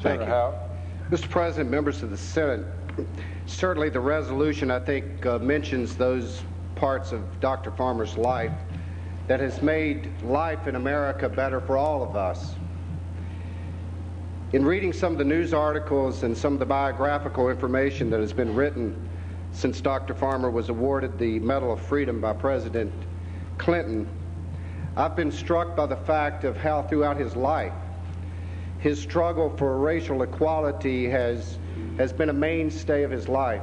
Senator Houck. Mr. President, members of the Senate, certainly the resolution, I think, mentions those parts of Dr. Farmer's life that has made life in America better for all of us. In reading some of the news articles and some of the biographical information that has been written since Dr. Farmer was awarded the Medal of Freedom by President Clinton, I've been struck by the fact of how throughout his life his struggle for racial equality has been a mainstay of his life.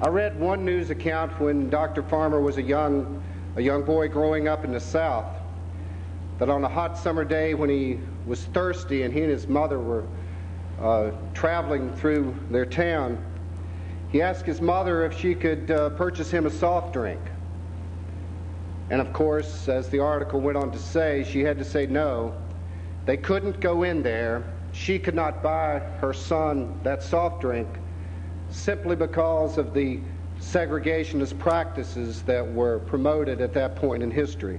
I read one news account when Dr. Farmer was a young boy growing up in the South, that on a hot summer day when he was thirsty and he and his mother were traveling through their town, he asked his mother if she could purchase him a soft drink. And of course, as the article went on to say, she had to say no. They couldn't go in there. She could not buy her son that soft drink simply because of the segregationist practices that were promoted at that point in history.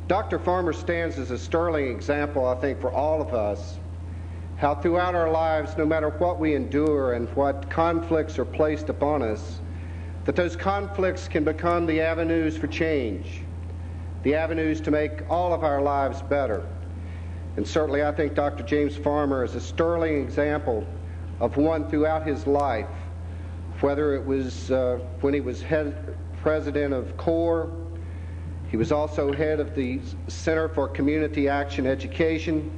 Dr. Farmer stands as a sterling example, I think, for all of us, how throughout our lives, no matter what we endure and what conflicts are placed upon us, that those conflicts can become the avenues for change, the avenues to make all of our lives better. And certainly I think Dr. James Farmer is a sterling example of one throughout his life, whether it was when he was president of CORE. He was also head of the Center for Community Action Education.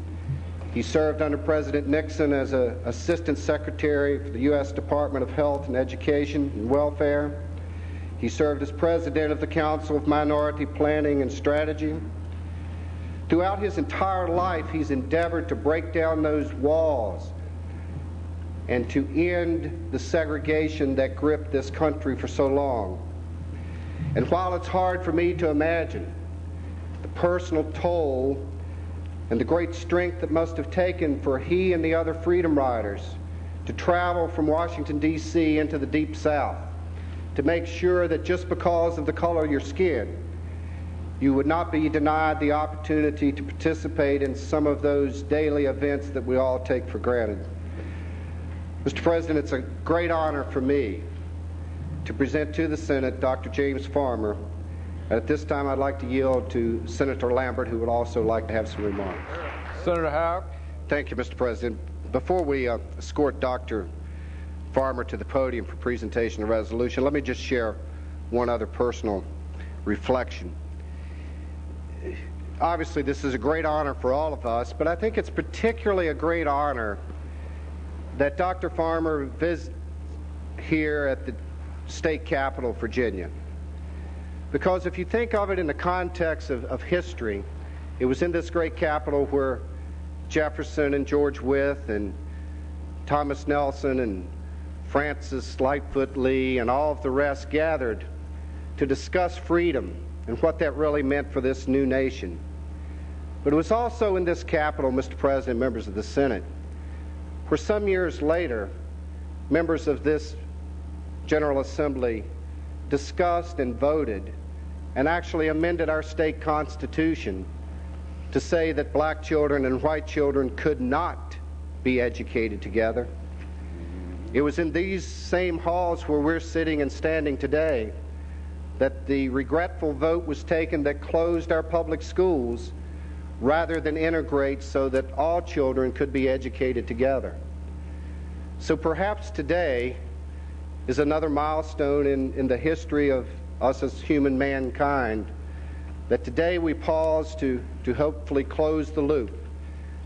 He served under President Nixon as an assistant secretary for the U.S. Department of Health and Education and Welfare. He served as president of the Council of Minority Planning and Strategy. Throughout his entire life, he's endeavored to break down those walls and to end the segregation that gripped this country for so long. And while it's hard for me to imagine the personal toll and the great strength that must have taken for he and the other freedom riders to travel from Washington, D.C. into the Deep South to make sure that just because of the color of your skin, you would not be denied the opportunity to participate in some of those daily events that we all take for granted. Mr. President, it's a great honor for me to present to the Senate Dr. James Farmer. At this time, I'd like to yield to Senator Lambert, who would also like to have some remarks. Senator Houck. Thank you, Mr. President. Before we escort Dr. Farmer to the podium for presentation of resolution, let me just share one other personal reflection. Obviously, this is a great honor for all of us, but I think it's particularly a great honor that Dr. Farmer visit here at the state capital, Virginia. Because if you think of it in the context of history, it was in this great capital where Jefferson and George Wythe and Thomas Nelson and Francis Lightfoot Lee and all of the rest gathered to discuss freedom and what that really meant for this new nation. But it was also in this capital, Mr. President, members of the Senate, where some years later, members of this General Assembly discussed and voted and actually amended our state constitution to say that black children and white children could not be educated together. It was in these same halls where we're sitting and standing today that the regretful vote was taken that closed our public schools rather than integrate so that all children could be educated together. So perhaps today is another milestone in the history of us as human mankind, that today we pause to hopefully close the loop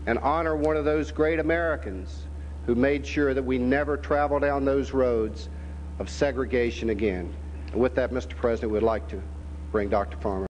and honor one of those great Americans who made sure that we never travel down those roads of segregation again. And with that, Mr. President, we'd like to bring Dr. Farmer.